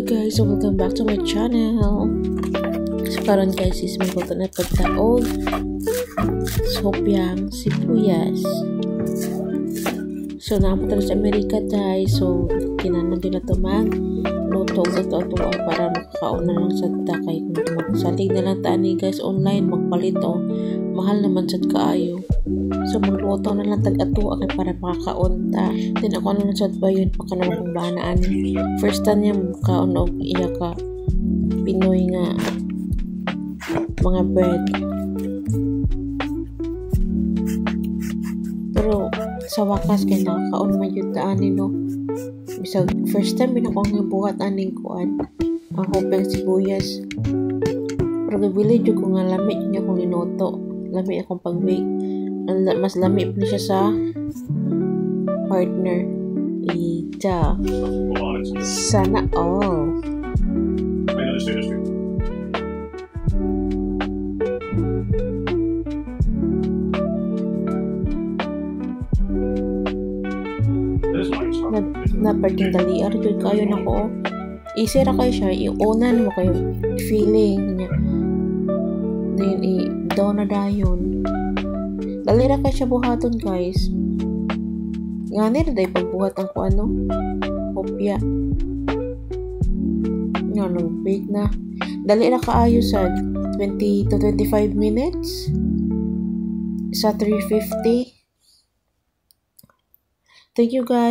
Hello guys, so welcome back to my channel. So karon guys is may buto na pagtaog sopyang sibuyas. So napunta sa Amerika guys, so kinanan din na ito luto para makakaon na lang sa takay. Kung magsalig na lang tani guys online, magpalito mahal naman sa kaayo. So magluto na lang tag-ato para makakaon ta. Then ako na lang sa bayon pagka naman kong bahanaan. First time niya makaon og iya ka Pinoy nga mga bread. Pero sa wakas kay nakakaon man yun taani no. Bisag first time binakong nga buhat aning kuan ang hopeng sibuyas. Pero gabili jud ko nga lami niya kung linoto. Lami akong pag-bake. Mas lami pa siya sa partner. Ita. Sana all. Naparting daliar yun kayo na ko. Easy ra kayo siya. Iunan mo kayo feeling niya. Then i-down na dayon. Dali ra kayo siya buhaton guys. Ngani na dahi pagbuhat ang kuano. Kopya. Nga nag-bake na. Dali ra kaayo sa 20 to 25 minutes. Sa 350. Thank you guys.